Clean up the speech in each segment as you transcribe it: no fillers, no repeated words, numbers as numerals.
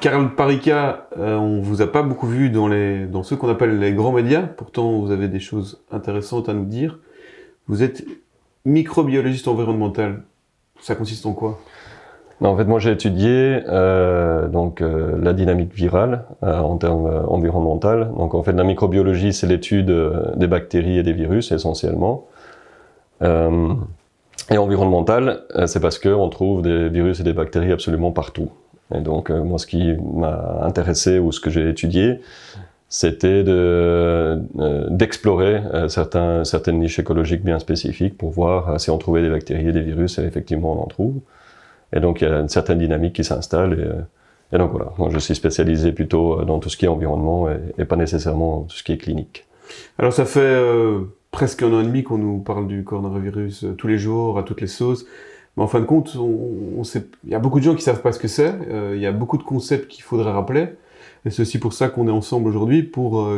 Karl Parika, on vous a pas beaucoup vu dans ceux qu'on appelle les grands médias, pourtant vous avez des choses intéressantes à nous dire. Vous êtes microbiologiste environnemental. Ça consiste en quoi? En fait, moi j'ai étudié la dynamique virale en termes environnementaux. Donc en fait, la microbiologie, c'est l'étude des bactéries et des virus essentiellement. Et environnemental, c'est parce qu'on trouve des virus et des bactéries absolument partout. Et donc moi, ce qui m'a intéressé ou ce que j'ai étudié, c'était d'explorer certaines niches écologiques bien spécifiques pour voir si on trouvait des bactéries et des virus, et effectivement on en trouve. Et donc il y a une certaine dynamique qui s'installe, et donc voilà, moi je suis spécialisé plutôt dans tout ce qui est environnement et pas nécessairement tout ce qui est clinique. Alors ça fait presque 1 an et demi qu'on nous parle du coronavirus tous les jours, à toutes les sauces. Mais en fin de compte, il y a beaucoup de gens qui savent pas ce que c'est, il y a beaucoup de concepts qu'il faudrait rappeler. Et c'est aussi pour ça qu'on est ensemble aujourd'hui, pour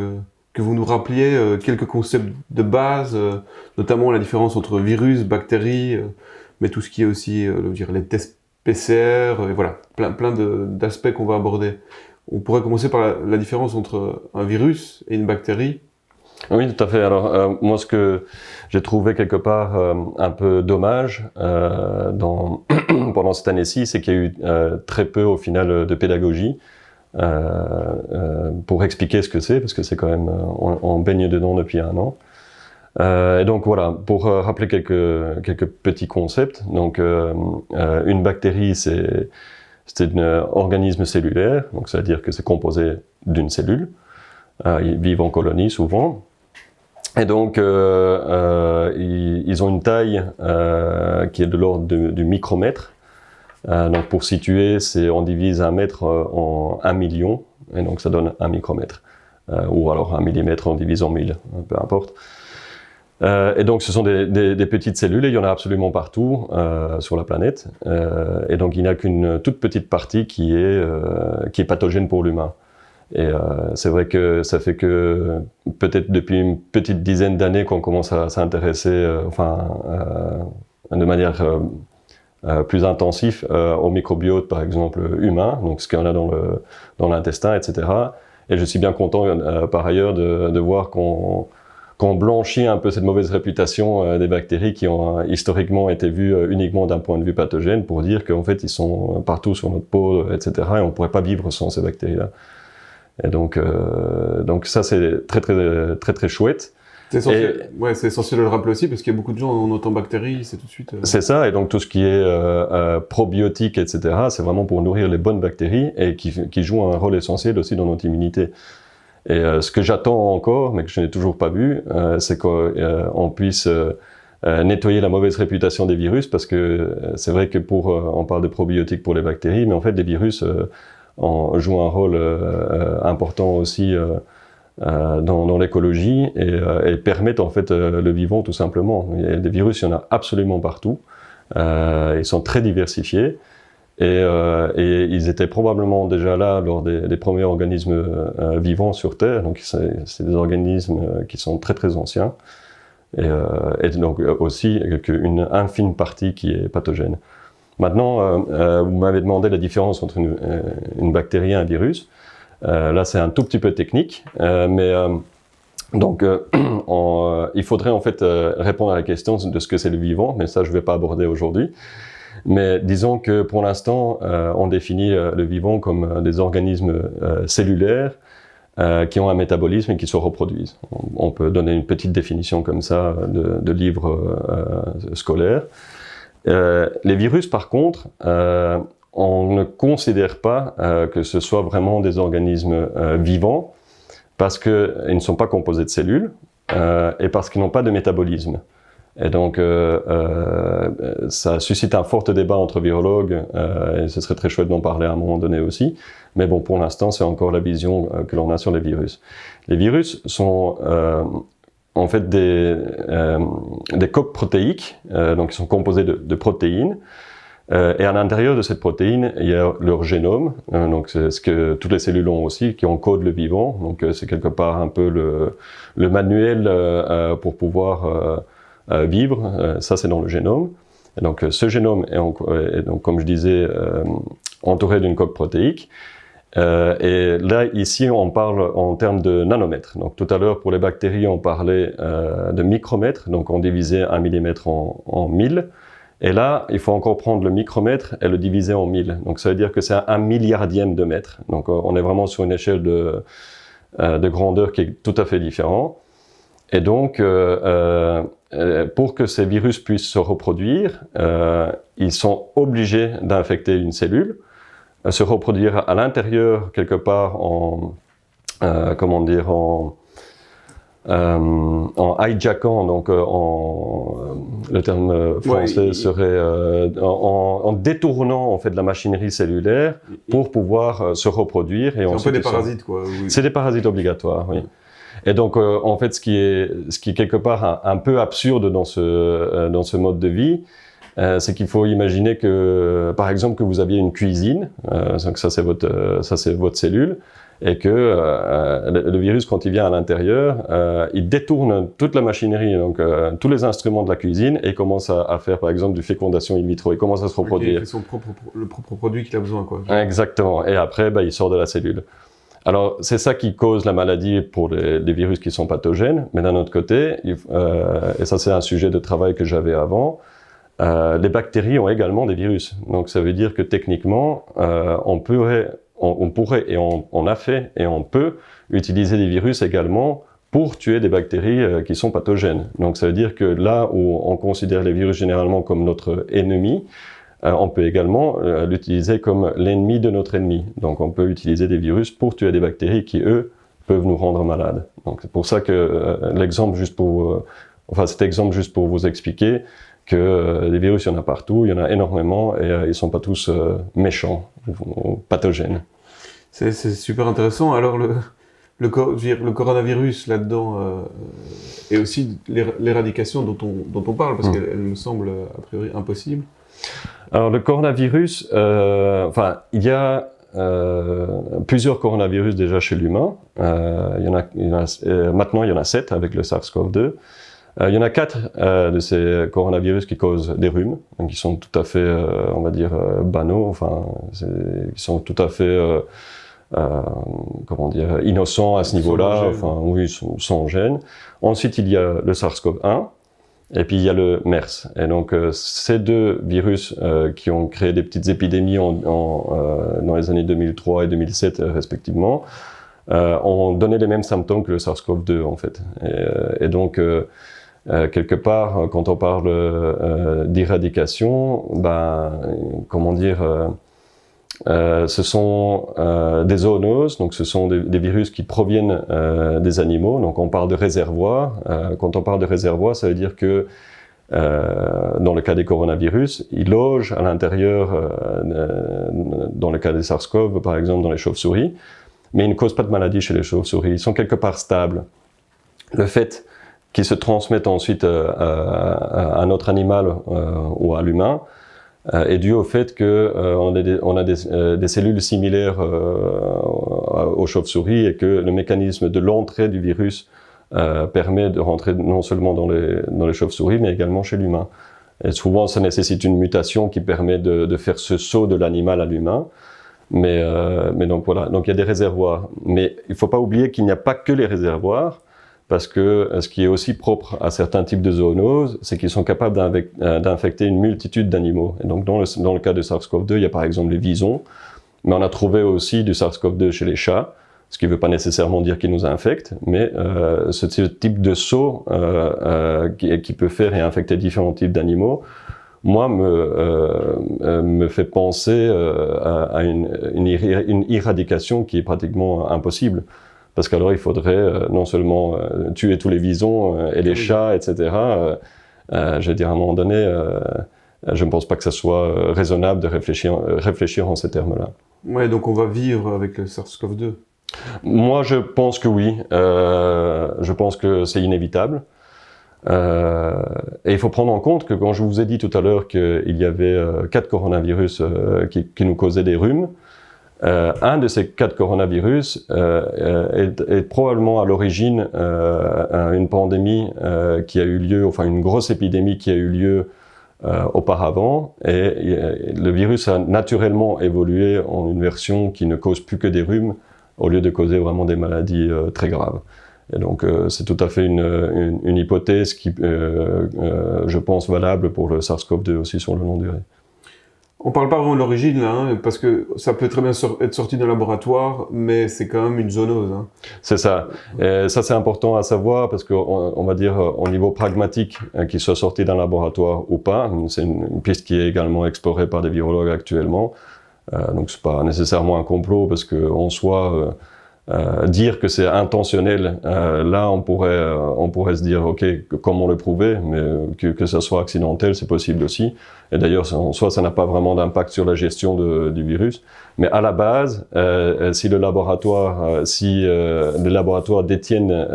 que vous nous rappeliez quelques concepts de base, notamment la différence entre virus, bactéries, mais tout ce qui est aussi les tests PCR, et voilà, plein d'aspects qu'on va aborder. On pourrait commencer par la différence entre un virus et une bactérie. Oui, tout à fait. Alors, moi, ce que j'ai trouvé quelque part un peu dommage pendant cette année-ci, c'est qu'il y a eu très peu, au final, de pédagogie pour expliquer ce que c'est, parce que c'est quand même, on baigne dedans depuis 1 an. Et donc voilà, pour rappeler quelques petits concepts. Donc, une bactérie, c'est un organisme cellulaire, donc ça veut dire que c'est composé d'une cellule. Ils vivent en colonie souvent. Et donc, ils ont une taille qui est de l'ordre du micromètre. Donc, pour situer, on divise 1 mètre en 1 million, et donc ça donne 1 micromètre. Ou alors 1 millimètre, on divise en 1000, peu importe. Et donc, ce sont des petites cellules, et il y en a absolument partout sur la planète. Et donc, il n'y a qu'une toute petite partie qui est pathogène pour l'humain. Et c'est vrai que ça fait que peut-être depuis une petite dizaine d'années qu'on commence à s'intéresser, de manière plus intensive au microbiote, par exemple humain, donc ce qu'on a dans l'intestin, etc. Et je suis bien content par ailleurs de voir qu'on blanchit un peu cette mauvaise réputation des bactéries qui ont historiquement été vues uniquement d'un point de vue pathogène, pour dire qu'en fait ils sont partout sur notre peau, etc. Et on ne pourrait pas vivre sans ces bactéries-là. Et donc ça c'est très chouette. C'est essentiel de le rappeler aussi, parce qu'il y a beaucoup de gens, on entend bactéries, c'est tout de suite... C'est ça, et donc tout ce qui est probiotique, etc., c'est vraiment pour nourrir les bonnes bactéries, et qui jouent un rôle essentiel aussi dans notre immunité. Et ce que j'attends encore, mais que je n'ai toujours pas vu, c'est qu'on puisse nettoyer la mauvaise réputation des virus, parce que c'est vrai que on parle de probiotiques pour les bactéries, mais en fait les virus jouent un rôle important aussi dans l'écologie, et permettent en fait le vivant tout simplement. Il y a des virus, il y en a absolument partout, ils sont très diversifiés, et ils étaient probablement déjà là lors des premiers organismes vivants sur Terre, donc c'est des organismes qui sont très anciens, et donc aussi une infime partie qui est pathogène. Maintenant, vous m'avez demandé la différence entre une bactérie et un virus. Là, c'est un tout petit peu technique, il faudrait en fait répondre à la question de ce que c'est le vivant, mais ça, je ne vais pas aborder aujourd'hui. Mais disons que pour l'instant, on définit le vivant comme des organismes cellulaires qui ont un métabolisme et qui se reproduisent. On peut donner une petite définition comme ça de livres scolaires. Les virus, par contre, on ne considère pas que ce soit vraiment des organismes vivants, parce qu'ils ne sont pas composés de cellules, et parce qu'ils n'ont pas de métabolisme. Et donc, ça suscite un fort débat entre virologues, et ce serait très chouette d'en parler à un moment donné aussi. Mais bon, pour l'instant, c'est encore la vision que l'on a sur les virus. Les virus sont en fait des coques protéiques, donc ils sont composés de protéines, et à l'intérieur de cette protéine, il y a leur génome, donc c'est ce que toutes les cellules ont aussi, qui encode le vivant, donc c'est quelque part un peu le manuel pour pouvoir vivre, ça c'est dans le génome. Et donc ce génome est donc, comme je disais, entouré d'une coque protéique, Et là, ici, on parle en termes de nanomètres. Donc, tout à l'heure, pour les bactéries, on parlait de micromètres. Donc, on divisait 1 millimètre en 1000. Et là, il faut encore prendre le micromètre et le diviser en 1000. Donc, ça veut dire que c'est un milliardième de mètre. Donc, on est vraiment sur une échelle de grandeur qui est tout à fait différente. Et donc, pour que ces virus puissent se reproduire, ils sont obligés d'infecter une cellule, se reproduire à l'intérieur quelque part en hijackant, donc le terme français serait en détournant en fait de la machinerie cellulaire pour pouvoir se reproduire. Et c'est un peu des parasites, quoi. Oui. C'est des parasites obligatoires, oui. Et donc, en fait, ce qui est quelque part un peu absurde dans ce mode de vie, c'est qu'il faut imaginer que, par exemple, que vous aviez une cuisine, donc ça c'est votre cellule, et que le virus, quand il vient à l'intérieur, il détourne toute la machinerie, donc tous les instruments de la cuisine, et il commence à faire, par exemple, du fécondation in vitro. Il commence à se reproduire. Il fait le propre produit qu'il a besoin, quoi. Exactement. Et après, il sort de la cellule. Alors, c'est ça qui cause la maladie pour les virus qui sont pathogènes, mais d'un autre côté, et ça c'est un sujet de travail que j'avais avant, les bactéries ont également des virus. Donc ça veut dire que techniquement, on pourrait et on a fait et on peut utiliser des virus également pour tuer des bactéries qui sont pathogènes. Donc ça veut dire que là où on considère les virus généralement comme notre ennemi, on peut également l'utiliser comme l'ennemi de notre ennemi. Donc on peut utiliser des virus pour tuer des bactéries qui, eux, peuvent nous rendre malades. Donc c'est pour ça que cet exemple juste pour vous expliquer que les virus, il y en a partout, il y en a énormément, et ils ne sont pas tous méchants ou pathogènes. C'est super intéressant. Alors le coronavirus là-dedans, et aussi l'éradication dont on parle, parce qu'elle me semble a priori impossible. Alors le coronavirus, il y a plusieurs coronavirus déjà chez l'humain. Maintenant, il y en a 7 avec le SARS-CoV-2. Il y en a 4 de ces coronavirus qui causent des rhumes, donc qui sont tout à fait, banaux, qui sont tout à fait, innocents à ce niveau-là, sans gêne. Ensuite, il y a le SARS-CoV-1. Et puis il y a le MERS. Et donc ces deux virus qui ont créé des petites épidémies dans les années 2003 et 2007 respectivement, ont donné les mêmes symptômes que le SARS-CoV-2 en fait. Et donc quelque part, quand on parle d'éradication, ce sont des zoonoses, donc ce sont des virus qui proviennent des animaux, donc on parle de réservoirs. Quand on parle de réservoir, ça veut dire que dans le cas des coronavirus, ils logent à l'intérieur, dans le cas des SARS-CoV, par exemple dans les chauves-souris, mais ils ne causent pas de maladie chez les chauves-souris, ils sont quelque part stables. Le fait qu'ils se transmettent ensuite à un autre animal ou à l'humain, est dû au fait qu'on a des cellules similaires aux chauves-souris et que le mécanisme de l'entrée du virus permet de rentrer non seulement dans les chauves-souris, mais également chez l'humain. Et souvent, ça nécessite une mutation qui permet de faire ce saut de l'animal à l'humain. Mais donc voilà, donc il y a des réservoirs. Mais il ne faut pas oublier qu'il n'y a pas que les réservoirs, parce que ce qui est aussi propre à certains types de zoonoses, c'est qu'ils sont capables d'infecter une multitude d'animaux. Et donc dans le cas de SARS-CoV-2, il y a par exemple les visons, mais on a trouvé aussi du SARS-CoV-2 chez les chats, ce qui ne veut pas nécessairement dire qu'ils nous infectent, mais ce type de saut qui peut faire et infecter différents types d'animaux, moi, me fait penser à une éradication qui est pratiquement impossible. Parce qu'alors, il faudrait non seulement tuer tous les visons et les chats, etc. Je veux dire, à un moment donné, je ne pense pas que ça soit raisonnable de réfléchir en ces termes-là. Ouais, donc on va vivre avec le SARS-CoV-2. Moi, je pense que oui. Je pense que c'est inévitable. Et il faut prendre en compte que quand je vous ai dit tout à l'heure qu'il y avait 4 coronavirus qui nous causaient des rhumes, un de ces 4 coronavirus est probablement à l'origine une pandémie qui a eu lieu, enfin une grosse épidémie qui a eu lieu auparavant, et le virus a naturellement évolué en une version qui ne cause plus que des rhumes, au lieu de causer vraiment des maladies très graves. Et donc c'est tout à fait une hypothèse qui, je pense, valable pour le SARS-CoV-2 aussi sur le long durée. On parle pas vraiment de l'origine là, hein, parce que ça peut très bien être sorti d'un laboratoire, mais c'est quand même une zoonose. Hein. C'est ça. Et ça c'est important à savoir parce qu'on va dire au niveau pragmatique, qu'il soit sorti d'un laboratoire ou pas, c'est une piste qui est également explorée par des virologues actuellement. Donc c'est pas nécessairement un complot parce que en soi, dire que c'est intentionnel, là on pourrait se dire ok, comment le prouver, mais que ça soit accidentel, c'est possible aussi. Et d'ailleurs en soi ça n'a pas vraiment d'impact sur la gestion du virus. Mais à la base, si les laboratoires détiennent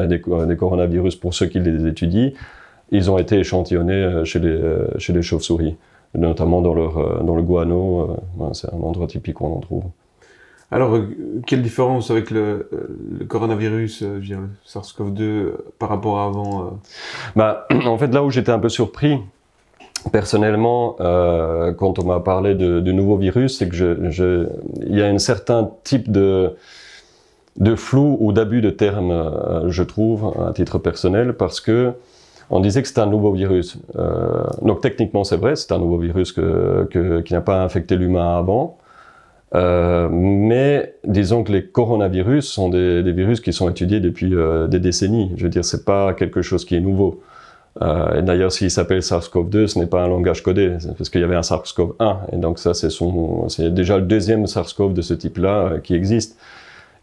des coronavirus pour ceux qui les étudient, ils ont été échantillonnés chez les chauves-souris, notamment dans le guano. C'est un endroit typique où on en trouve. Alors, quelle différence avec le coronavirus, le SARS-CoV-2, par rapport à avant En fait, là où j'étais un peu surpris, personnellement, quand on m'a parlé de nouveaux virus, c'est que il y a un certain type de flou ou d'abus de termes, je trouve, à titre personnel, parce que on disait que c'était un nouveau virus. Donc techniquement, c'est vrai, c'est un nouveau virus qui n'a pas infecté l'humain avant. Mais disons que les coronavirus sont des virus qui sont étudiés depuis des décennies. Je veux dire, c'est pas quelque chose qui est nouveau. Et d'ailleurs, s'il s'appelle SARS-CoV-2, ce n'est pas un langage codé, parce qu'il y avait un SARS-CoV-1. Et donc ça, c'est déjà le deuxième SARS-CoV de ce type-là qui existe.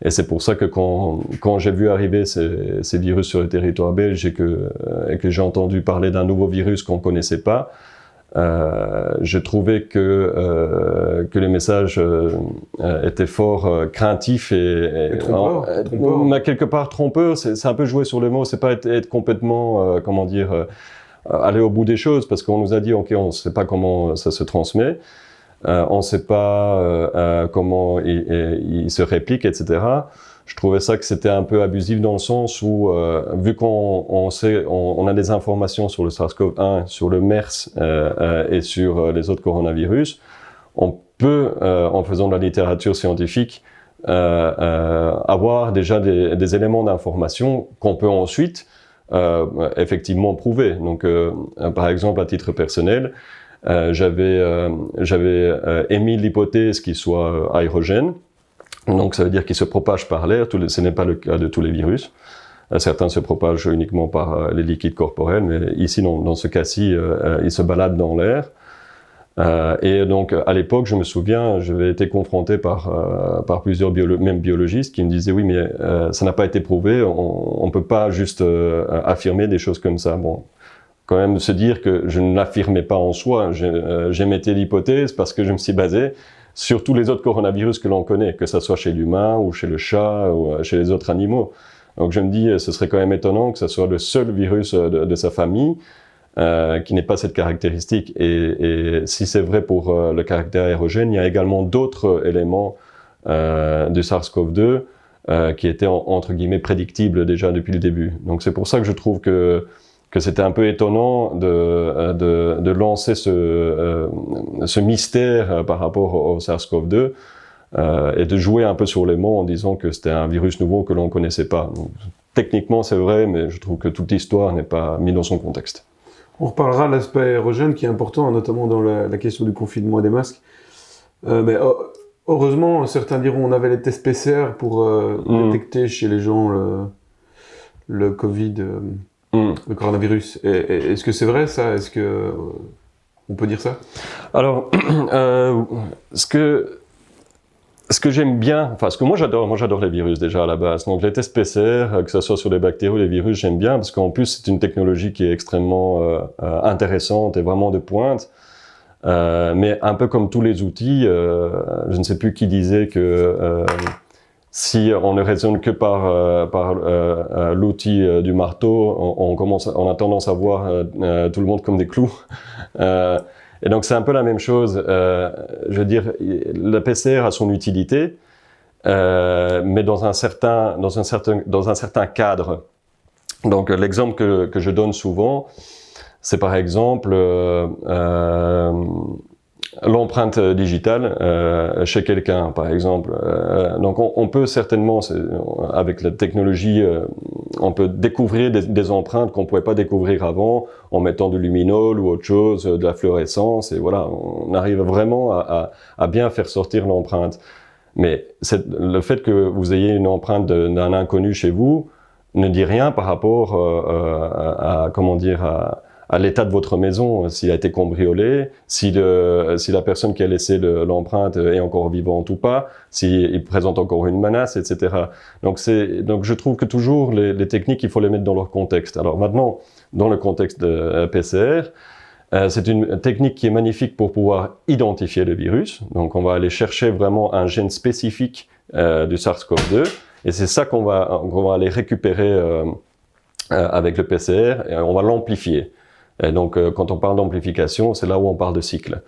Et c'est pour ça que quand j'ai vu arriver ces virus sur le territoire belge et que j'ai entendu parler d'un nouveau virus qu'on ne connaissait pas, je trouvais que les messages étaient fort craintifs et trompeurs. Mais quelque part trompeurs. C'est un peu jouer sur le mot. C'est pas être complètement aller au bout des choses, parce qu'on nous a dit ok, on ne sait pas comment ça se transmet, on ne sait pas comment il se réplique, etc. Je trouvais ça que c'était un peu abusif dans le sens où, vu on a des informations sur le SARS-CoV-1, sur le MERS et sur les autres coronavirus, on peut, en faisant de la littérature scientifique, avoir déjà des éléments d'information qu'on peut ensuite effectivement prouver. Donc, par exemple, à titre personnel, j'avais émis l'hypothèse qu'il soit aérogène. Donc ça veut dire qu'il se propage par l'air, ce n'est pas le cas de tous les virus. Certains se propagent uniquement par les liquides corporels, mais ici, dans ce cas-ci, ils se baladent dans l'air. Et donc à l'époque, je me souviens, j'avais été confronté par plusieurs même biologistes qui me disaient oui, mais ça n'a pas été prouvé, on ne peut pas juste affirmer des choses comme ça. Bon, quand même se dire que je ne l'affirmais pas en soi, j'émettais l'hypothèse parce que je me suis basé sur tous les autres coronavirus que l'on connaît, que ce soit chez l'humain ou chez le chat ou chez les autres animaux. Donc je me dis, ce serait quand même étonnant que ce soit le seul virus de sa famille qui n'ait pas cette caractéristique. Et si c'est vrai pour le caractère aérogène, il y a également d'autres éléments du SARS-CoV-2 qui étaient entre guillemets prédictibles déjà depuis le début. Donc c'est pour ça que je trouve que c'était un peu étonnant de lancer ce mystère par rapport au SARS-CoV-2 et de jouer un peu sur les mots en disant que c'était un virus nouveau que l'on ne connaissait pas. Donc, techniquement, c'est vrai, mais je trouve que toute l'histoire n'est pas mise dans son contexte. On reparlera de l'aspect aérogène qui est important, notamment dans la question du confinement et des masques. Mais heureusement, certains diront on avait les tests PCR pour détecter chez les gens le Covid. Le coronavirus. Est-ce que c'est vrai ça? Est-ce que on peut dire ça? Alors, ce que j'aime bien, enfin ce que moi j'adore les virus déjà à la base. Donc les tests PCR, que ce soit sur les bactéries ou les virus, j'aime bien parce qu'en plus c'est une technologie qui est extrêmement intéressante et vraiment de pointe. Mais un peu comme tous les outils, je ne sais plus qui disait que si on ne raisonne que par l'outil du marteau, on a tendance à voir tout le monde comme des clous. Et donc c'est un peu la même chose. Je veux dire, la PCR a son utilité, mais dans un certain cadre. Donc l'exemple que je donne souvent, c'est par exemple l'empreinte digitale chez quelqu'un, par exemple. Donc on peut certainement, avec la technologie, on peut découvrir des empreintes qu'on ne pouvait pas découvrir avant en mettant du luminol ou autre chose, de la fluorescence, et voilà, on arrive vraiment à bien faire sortir l'empreinte. Mais le fait que vous ayez une empreinte d'un inconnu chez vous ne dit rien par rapport comment dire, à l'état de votre maison, s'il a été cambriolé, si la personne qui a laissé l'empreinte est encore vivante ou pas, s'il présente encore une menace, etc. Donc je trouve que toujours les techniques, il faut les mettre dans leur contexte. Alors maintenant, dans le contexte de PCR, c'est une technique qui est magnifique pour pouvoir identifier le virus. Donc on va aller chercher vraiment un gène spécifique du SARS-CoV-2, et c'est ça qu'on va aller récupérer avec le PCR, et on va l'amplifier. Et donc, quand on parle d'amplification, c'est là où on parle de cycle.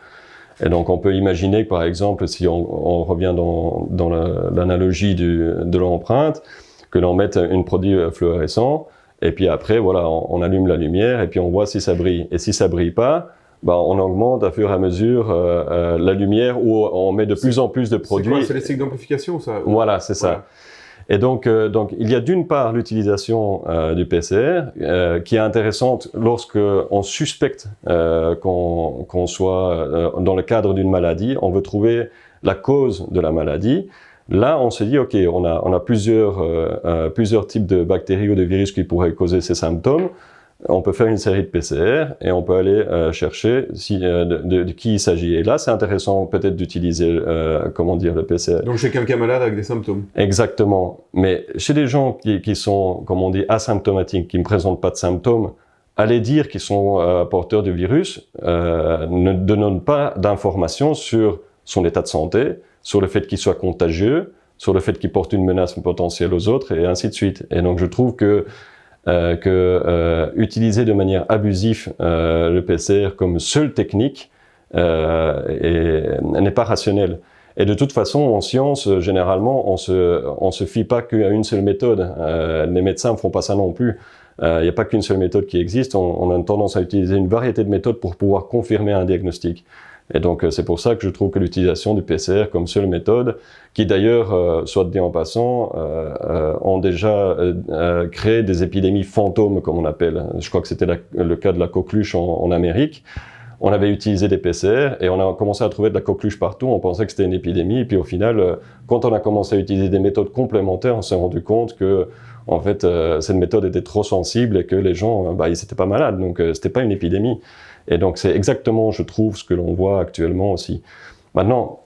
Et donc, on peut imaginer que, par exemple, si on revient dans l'analogie de l'empreinte, que l'on mette un produit fluorescent, et puis après, voilà, on allume la lumière, et puis on voit si ça brille. Et si ça brille pas, ben, on augmente à fur et à mesure la lumière, où on met de plus en plus de produits. C'est les cycles d'amplification, ça? Voilà, c'est ça. Voilà. Et donc, il y a d'une part l'utilisation du PCR qui est intéressante lorsque on suspecte qu'on soit dans le cadre d'une maladie, on veut trouver la cause de la maladie. Là, on se dit, ok, on a plusieurs types de bactéries ou de virus qui pourraient causer ces symptômes. On peut faire une série de PCR et on peut aller chercher de qui il s'agit. Et là, c'est intéressant peut-être d'utiliser, comment dire, le PCR. Donc chez quelqu'un malade avec des symptômes. Exactement. Mais chez des gens qui sont, comme on dit, asymptomatiques, qui ne présentent pas de symptômes, aller dire qu'ils sont porteurs du virus ne donne pas d'informations sur son état de santé, sur le fait qu'il soit contagieux, sur le fait qu'il porte une menace potentielle aux autres, et ainsi de suite. Et donc je trouve que utiliser de manière abusive le PCR comme seule technique n'est pas rationnel. Et de toute façon, en science, généralement, on se fie pas qu'à une seule méthode. Les médecins ne font pas ça non plus. Il n'y a pas qu'une seule méthode qui existe. On a tendance à utiliser une variété de méthodes pour pouvoir confirmer un diagnostic. Et donc, c'est pour ça que je trouve que l'utilisation du PCR comme seule méthode, qui d'ailleurs, soit dit en passant, ont déjà créé des épidémies fantômes, comme on appelle. Je crois que c'était le cas de la coqueluche en Amérique. On avait utilisé des PCR et on a commencé à trouver de la coqueluche partout. On pensait que c'était une épidémie. Et puis au final, quand on a commencé à utiliser des méthodes complémentaires, on s'est rendu compte que, en fait, cette méthode était trop sensible et que les gens, ils n'étaient pas malades. Donc, c'était pas une épidémie. Et donc, c'est exactement, je trouve, ce que l'on voit actuellement aussi. Maintenant,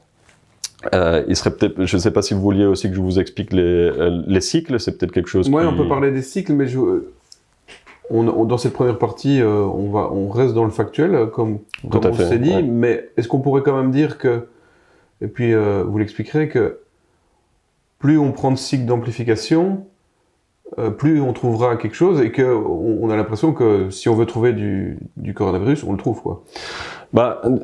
il serait peut-être, je ne sais pas si vous vouliez aussi que je vous explique les cycles. C'est peut-être quelque chose. Oui, on peut parler des cycles, mais dans cette première partie, on reste dans le factuel, comme on s'est dit, ouais. Mais est-ce qu'on pourrait quand même dire que, et puis vous l'expliquerez, que plus on prend de cycles d'amplification, plus on trouvera quelque chose, et qu'on a l'impression que si on veut trouver du coronavirus, on le trouve, quoi.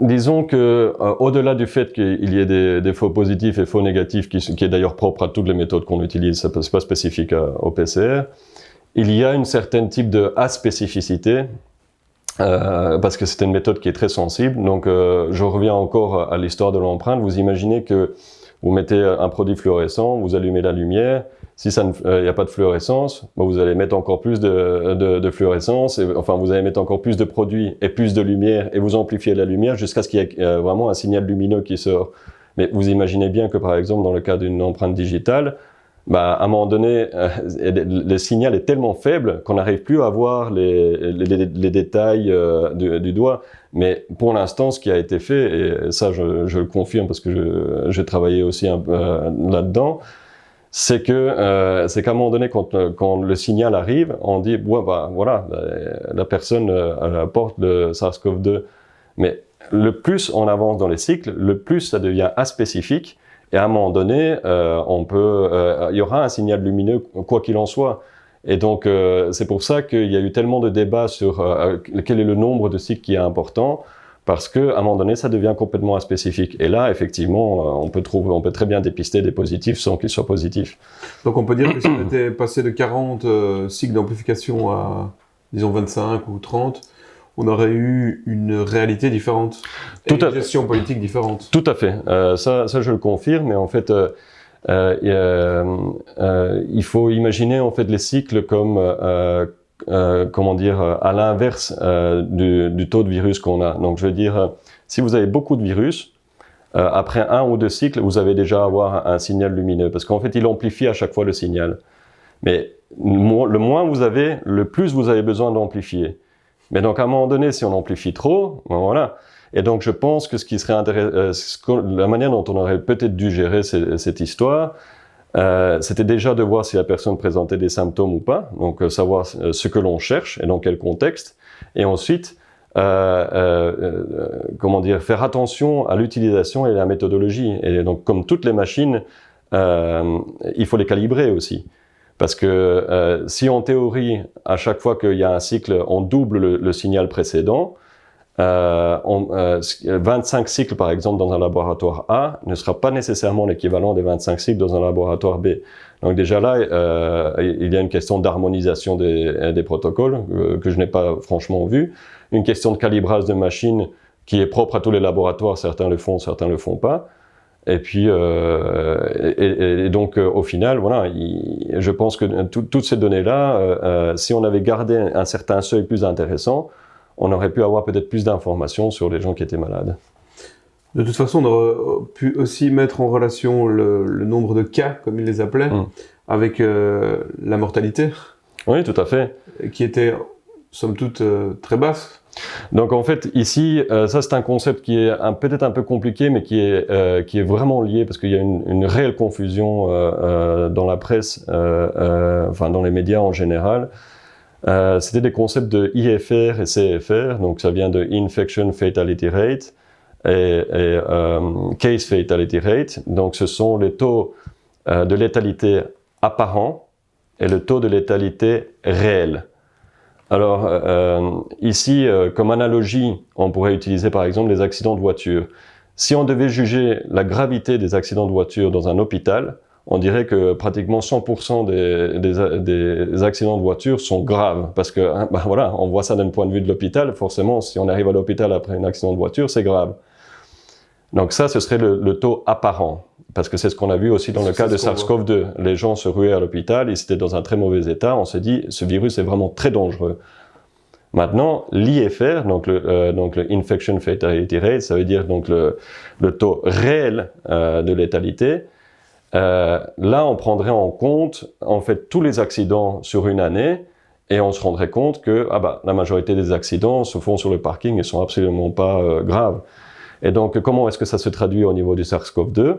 Disons que au-delà du fait qu'il y ait des faux positifs et faux négatifs, qui est d'ailleurs propre à toutes les méthodes qu'on utilise, c'est pas spécifique au PCR, il y a une certaine type de aspécificité, parce que c'est une méthode qui est très sensible. Donc, je reviens encore à l'histoire de l'empreinte. Vous imaginez que vous mettez un produit fluorescent, vous allumez la lumière. Si il n'y a pas de fluorescence, vous allez mettre encore plus de fluorescence, enfin vous allez mettre encore plus de produits et plus de lumière, et vous amplifiez la lumière jusqu'à ce qu'il y ait vraiment un signal lumineux qui sort. Mais vous imaginez bien que par exemple dans le cas d'une empreinte digitale, à un moment donné, le signal est tellement faible qu'on n'arrive plus à voir les détails du doigt. Mais pour l'instant, ce qui a été fait, et ça je le confirme parce que j'ai travaillé aussi un peu là-dedans, c'est qu'à un moment donné, quand le signal arrive, on dit voilà, la personne porte le SARS-CoV-2. Mais le plus on avance dans les cycles, le plus ça devient aspécifique. Et à un moment donné, il y aura un signal lumineux, quoi qu'il en soit. Et donc, c'est pour ça qu'il y a eu tellement de débats sur quel est le nombre de cycles qui est important, parce qu'à un moment donné, ça devient complètement aspécifique. Et là, effectivement, on peut très bien dépister des positifs sans qu'ils soient positifs. Donc, on peut dire que si on était passé de 40 cycles d'amplification à, disons, 25 ou 30, on aurait eu une réalité différente, et une gestion politique différente. Tout à fait. Ça, je le confirme. Mais en fait, il faut imaginer en fait les cycles comme comment dire, à l'inverse du taux de virus qu'on a. Donc, je veux dire, si vous avez beaucoup de virus, après 1 ou 2 cycles, vous avez déjà avoir un signal lumineux, parce qu'en fait, il amplifie à chaque fois le signal. Mais le moins vous avez, le plus vous avez besoin d'amplifier. Mais donc, à un moment donné, si on amplifie trop, ben voilà. Et donc, je pense que ce qui serait intéressant, la manière dont on aurait peut-être dû gérer cette histoire, c'était déjà de voir si la personne présentait des symptômes ou pas, donc savoir ce que l'on cherche et dans quel contexte, et ensuite, comment dire, faire attention à l'utilisation et à la méthodologie. Et donc, comme toutes les machines, il faut les calibrer aussi. Parce que si en théorie, à chaque fois qu'il y a un cycle, on double le signal précédent, 25 cycles par exemple dans un laboratoire A ne sera pas nécessairement l'équivalent des 25 cycles dans un laboratoire B. Donc déjà là, il y a une question d'harmonisation des protocoles que je n'ai pas franchement vu, une question de calibrage de machines qui est propre à tous les laboratoires, certains le font pas. Et puis, donc, au final, voilà, je pense que toutes ces données-là, si on avait gardé un certain seuil plus intéressant, on aurait pu avoir peut-être plus d'informations sur les gens qui étaient malades. De toute façon, on aurait pu aussi mettre en relation le nombre de cas, comme ils les appelaient, avec la mortalité. Oui, tout à fait. Qui était, somme toute, très basse. Donc en fait, ici, ça c'est un concept qui est peut-être un peu compliqué, mais qui est vraiment lié, parce qu'il y a une réelle confusion dans la presse, enfin dans les médias en général. C'était des concepts de IFR et CFR, donc ça vient de Infection Fatality Rate et Case Fatality Rate. Donc ce sont les taux de létalité apparents et le taux de létalité réel. Alors ici, comme analogie, on pourrait utiliser par exemple les accidents de voiture. Si on devait juger la gravité des accidents de voiture dans un hôpital, on dirait que pratiquement 100% des accidents de voiture sont graves. Parce que, ben voilà, on voit ça d'un point de vue de l'hôpital. Forcément, si on arrive à l'hôpital après un accident de voiture, c'est grave. Donc ça, ce serait le taux apparent. Parce que c'est ce qu'on a vu aussi dans le cas de SARS-CoV-2. Les gens se ruaient à l'hôpital, ils étaient dans un très mauvais état. On s'est dit, ce virus est vraiment très dangereux. Maintenant, l'IFR, donc le Infection Fatality Rate, ça veut dire donc le taux réel de létalité. Là, on prendrait en compte en fait tous les accidents sur une année et on se rendrait compte que la majorité des accidents se font sur le parking et sont absolument pas graves. Et donc, comment est-ce que ça se traduit au niveau du SARS-CoV-2 ?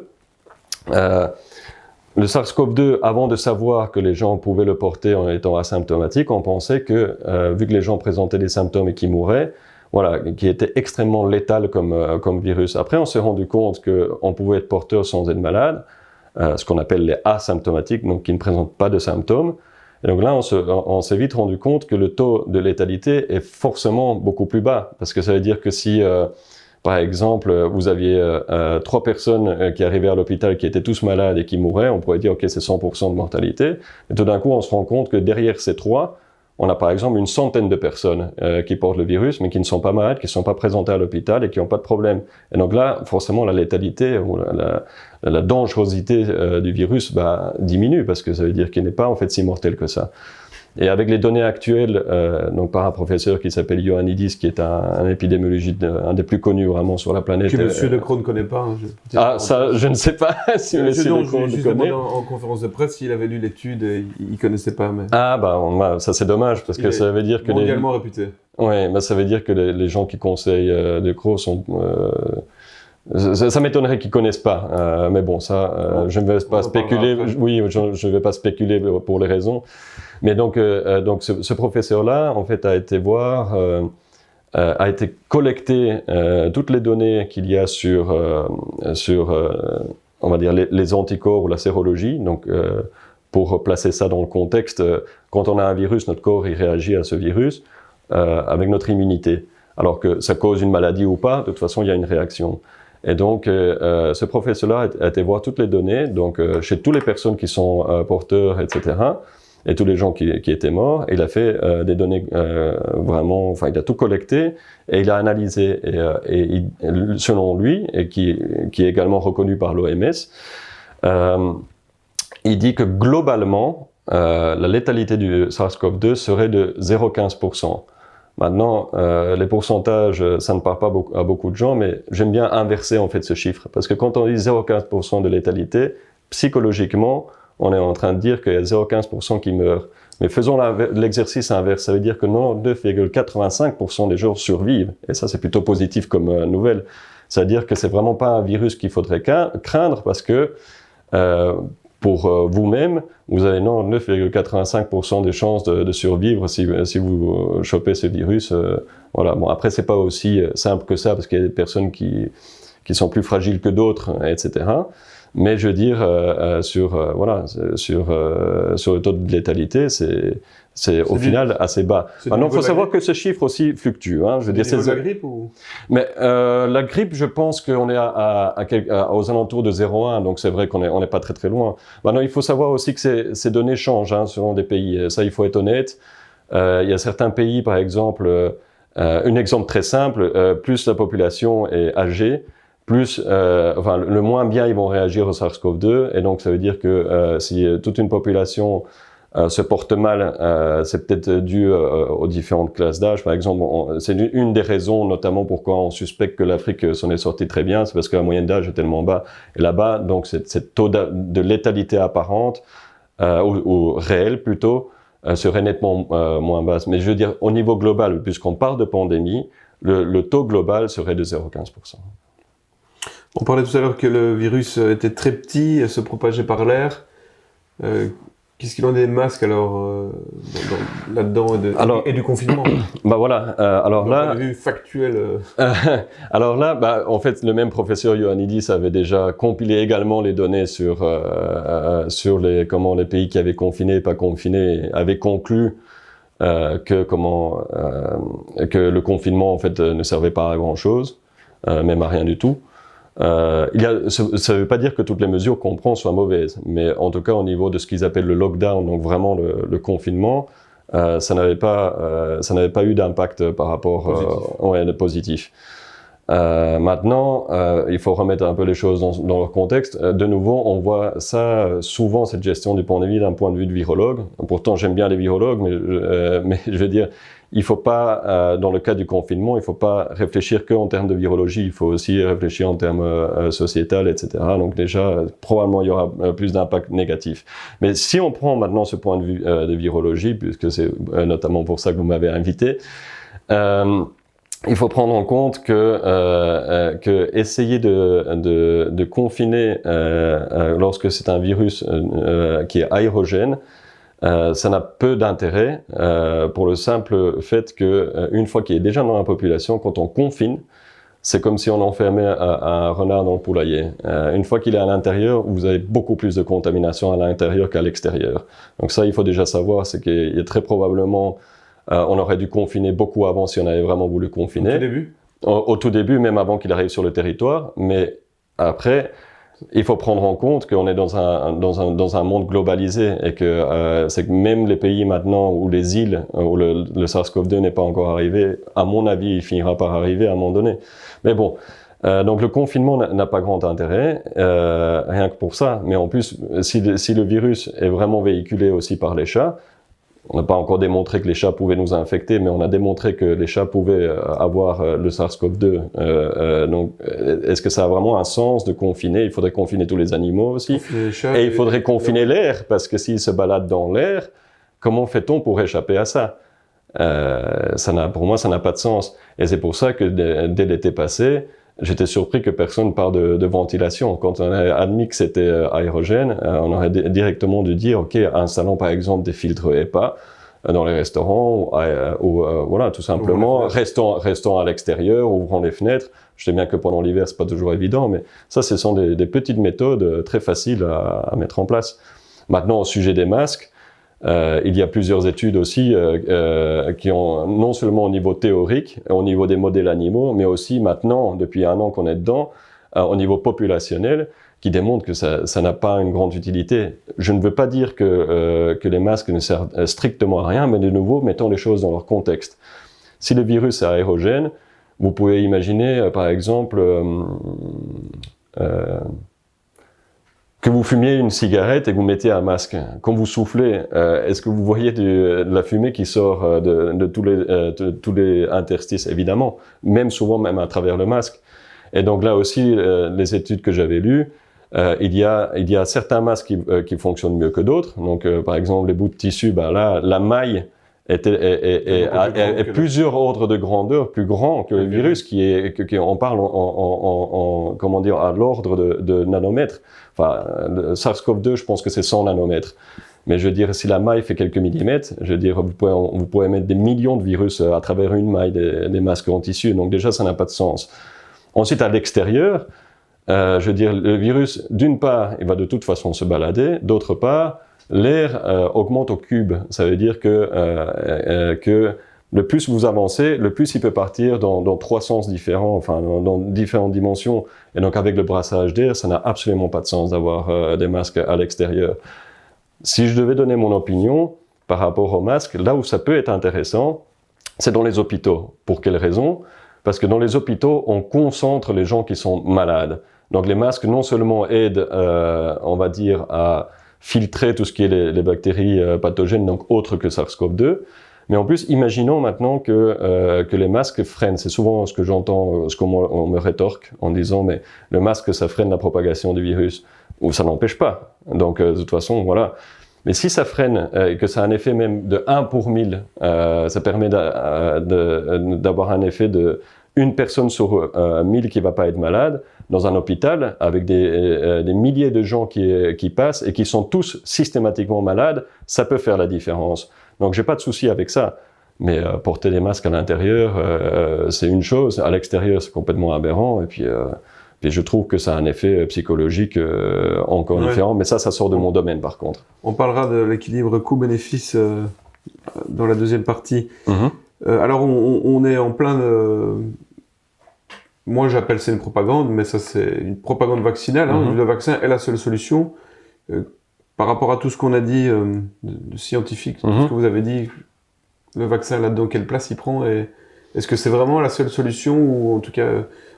Le SARS-CoV-2, avant de savoir que les gens pouvaient le porter en étant asymptomatiques, on pensait que, vu que les gens présentaient des symptômes et qu'ils mouraient, voilà, qui était extrêmement létal comme virus. Après, on s'est rendu compte qu'on pouvait être porteur sans être malade, ce qu'on appelle les asymptomatiques, donc qui ne présentent pas de symptômes. Et donc là, on s'est vite rendu compte que le taux de létalité est forcément beaucoup plus bas, parce que ça veut dire que si, par exemple, vous aviez 3 personnes qui arrivaient à l'hôpital qui étaient tous malades et qui mouraient, on pourrait dire, ok, c'est 100% de mortalité. Et tout d'un coup, on se rend compte que derrière ces 3, on a par exemple une centaine de personnes qui portent le virus, mais qui ne sont pas malades, qui ne sont pas présentées à l'hôpital et qui n'ont pas de problème. Et donc là, forcément, la létalité ou la dangerosité du virus diminue, parce que ça veut dire qu'il n'est pas en fait si mortel que ça. Et avec les données actuelles, donc par un professeur qui s'appelle Ioannidis, qui est un épidémiologiste, un des plus connus vraiment sur la planète. Que Monsieur De Croo ne connaît pas. Ça, je ne sais pas si Monsieur De Croo le connaît. En conférence de presse, s'il avait lu l'étude, il ne connaissait pas. Mais... ça c'est dommage, parce que ça veut dire que mondialement réputé. Oui, ça veut dire que les gens qui conseillent De Croo sont... ça m'étonnerait qu'ils connaissent pas, mais bon, ça, je ne vais pas spéculer. Oui, je ne vais pas spéculer pour les raisons. Mais donc ce professeur-là, en fait, a été collecter toutes les données qu'il y a sur on va dire les anticorps ou la sérologie. Donc, pour placer ça dans le contexte, quand on a un virus, notre corps il réagit à ce virus avec notre immunité. Alors que ça cause une maladie ou pas, de toute façon, il y a une réaction. Et donc, ce professeur-là a été voir toutes les données, donc chez toutes les personnes qui sont porteurs, etc. et tous les gens qui étaient morts. Et il a fait des données vraiment, enfin il a tout collecté et il a analysé. Selon lui, et qui est également reconnu par l'OMS, il dit que globalement, la létalité du SARS-CoV-2 serait de 0,15%. Maintenant, les pourcentages, ça ne parle pas à beaucoup de gens, mais j'aime bien inverser en fait ce chiffre. Parce que quand on dit 0,15% de létalité, psychologiquement, on est en train de dire qu'il y a 0,15% qui meurent. Mais faisons l'exercice inverse, ça veut dire que 99,85% des gens survivent. Et ça, c'est plutôt positif comme nouvelle. C'est-à-dire que c'est vraiment pas un virus qu'il faudrait craindre parce que pour vous-même, vous avez 9,85% des chances de survivre si vous chopez ce virus. Voilà. Bon, après, c'est pas aussi simple que ça parce qu'il y a des personnes qui sont plus fragiles que d'autres, etc. Mais je veux dire, sur le taux de létalité, c'est au final assez bas. Maintenant, il faut savoir que ce chiffre aussi fluctue. Hein. Je veux dire, c'est la grippe ou... Mais la grippe, je pense qu'on est aux alentours de 0,1, donc c'est vrai qu'on n'est pas très très loin. Maintenant, il faut savoir aussi que ces données changent hein, selon des pays. Ça, il faut être honnête. Il y a certains pays, par exemple, un exemple très simple, plus la population est âgée, plus, le moins bien ils vont réagir au SARS-CoV-2, et donc ça veut dire que si toute une population se porte mal, c'est peut-être dû aux différentes classes d'âge. Par exemple, c'est une des raisons notamment pourquoi on suspecte que l'Afrique s'en est sortie très bien, c'est parce que la moyenne d'âge est tellement bas. Et là-bas, donc, cette taux de létalité apparente, ou réel plutôt, serait nettement moins basse. Mais je veux dire, au niveau global, puisqu'on parle de pandémie, le taux global serait de 0,15%. On parlait tout à l'heure que le virus était très petit, se propageait par l'air. Qu'est-ce qu'il en est des masques alors là-dedans et du confinement? Bah voilà. Alors là, point de vue factuel. Alors là, bah en fait, le même professeur Ioannidis avait déjà compilé également les données sur comment les pays qui avaient confiné et pas confiné avaient conclu que le confinement en fait ne servait pas à grand chose, même à rien du tout. Ça ne veut pas dire que toutes les mesures qu'on prend soient mauvaises, mais en tout cas au niveau de ce qu'ils appellent le lockdown, donc vraiment le confinement, ça n'avait pas eu d'impact par rapport positif. Maintenant, il faut remettre un peu les choses dans leur contexte. De nouveau, on voit ça souvent, cette gestion du pandémie d'un point de vue de virologue. Pourtant, j'aime bien les virologues, mais je veux dire, il faut pas, dans le cas du confinement, il faut pas réfléchir que en termes de virologie, il faut aussi réfléchir en termes sociétal, etc. Donc déjà, probablement, il y aura plus d'impact négatif. Mais si on prend maintenant ce point de vue de virologie, puisque c'est notamment pour ça que vous m'avez invité, il faut prendre en compte que essayer de confiner lorsque c'est un virus qui est aérogène, ça n'a peu d'intérêt pour le simple fait que une fois qu'il est déjà dans la population, quand on confine, c'est comme si on enfermait un renard dans le poulailler. Une fois qu'il est à l'intérieur, vous avez beaucoup plus de contamination à l'intérieur qu'à l'extérieur. Donc ça, il faut déjà savoir, c'est qu'il y a très probablement on aurait dû confiner beaucoup avant si on avait vraiment voulu confiner. Au tout début? Au tout début, même avant qu'il arrive sur le territoire. Mais après, il faut prendre en compte qu'on est dans un monde globalisé et que c'est que même les pays maintenant où les îles, où le SARS-CoV-2 n'est pas encore arrivé, à mon avis, il finira par arriver à un moment donné. Mais bon, donc le confinement n'a pas grand intérêt, rien que pour ça. Mais en plus, si le virus est vraiment véhiculé aussi par les chats, on n'a pas encore démontré que les chats pouvaient nous infecter, mais on a démontré que les chats pouvaient avoir le SARS-CoV-2. Donc, est-ce que ça a vraiment un sens de confiner? Il faudrait confiner tous les animaux aussi. Et il faudrait confiner l'air, parce que s'ils se baladent dans l'air, comment fait-on pour échapper à ça? Pour moi, ça n'a pas de sens. Et c'est pour ça que dès l'été passé, j'étais surpris que personne parle de ventilation. Quand on a admis que c'était aérogène, on aurait directement dû dire, OK, installons par exemple des filtres HEPA dans les restaurants, ou voilà, tout simplement, restons à l'extérieur, ouvrons les fenêtres. Je sais bien que pendant l'hiver, c'est pas toujours évident, mais ça, ce sont des petites méthodes très faciles à mettre en place. Maintenant, au sujet des masques, il y a plusieurs études aussi qui ont, non seulement au niveau théorique, au niveau des modèles animaux, mais aussi maintenant, depuis 1 an qu'on est dedans, au niveau populationnel, qui démontrent que ça n'a pas une grande utilité. Je ne veux pas dire que les masques ne servent strictement à rien, mais de nouveau, mettons les choses dans leur contexte. Si le virus est aérogène, vous pouvez imaginer, par exemple, que vous fumiez une cigarette et que vous mettez un masque. Quand vous soufflez, est-ce que vous voyez de la fumée qui sort de tous les interstices? Évidemment, souvent même à travers le masque. Et donc là aussi, les études que j'avais lues, il y a certains masques qui fonctionnent mieux que d'autres. Donc, par exemple, les bouts de tissu, là, la maille est plusieurs ordres de grandeur plus grand que le virus, on parle comment dire, à l'ordre de nanomètres. Enfin, le SARS-CoV-2, je pense que c'est 100 nanomètres. Mais je veux dire, si la maille fait quelques millimètres, je veux dire, vous pouvez mettre des millions de virus à travers une maille des masques en tissu. Donc déjà, ça n'a pas de sens. Ensuite, à l'extérieur, je veux dire, le virus, d'une part, il va de toute façon se balader. D'autre part, l'air augmente au cube. Ça veut dire que le plus vous avancez, le plus il peut partir dans trois sens différents, enfin dans différentes dimensions. Et donc avec le brassage d'air, ça n'a absolument pas de sens d'avoir des masques à l'extérieur. Si je devais donner mon opinion par rapport aux masques, là où ça peut être intéressant, c'est dans les hôpitaux. Pour quelle raison? Parce que dans les hôpitaux, on concentre les gens qui sont malades. Donc les masques non seulement aident, on va dire, à filtrer tout ce qui est les bactéries pathogènes, donc autres que SARS-CoV-2, mais en plus, imaginons maintenant que les masques freinent. C'est souvent ce que j'entends, ce qu'on me rétorque en disant, mais le masque, ça freine la propagation du virus. Ou ça n'empêche pas. Donc de toute façon, voilà. Mais si ça freine et que ça a un effet même de 1 pour 1000, ça permet d'avoir un effet de une personne sur 1000 qui ne va pas être malade, dans un hôpital, avec des milliers de gens qui passent et qui sont tous systématiquement malades, ça peut faire la différence. Donc j'ai pas de souci avec ça. Mais porter des masques à l'intérieur, c'est une chose. À l'extérieur, c'est complètement aberrant. Et puis je trouve que ça a un effet psychologique encore différent. Mais ça sort de mon domaine, par contre. On parlera de l'équilibre coût-bénéfice dans la deuxième partie. Alors, on est en plein de... Moi, j'appelle ça une propagande, mais ça, c'est une propagande vaccinale. Le vaccin est la seule solution. Par rapport à tout ce qu'on a dit de scientifique, tout ce que vous avez dit, le vaccin, là-dedans, quelle place il prend et est-ce que c'est vraiment la seule solution ou en tout cas...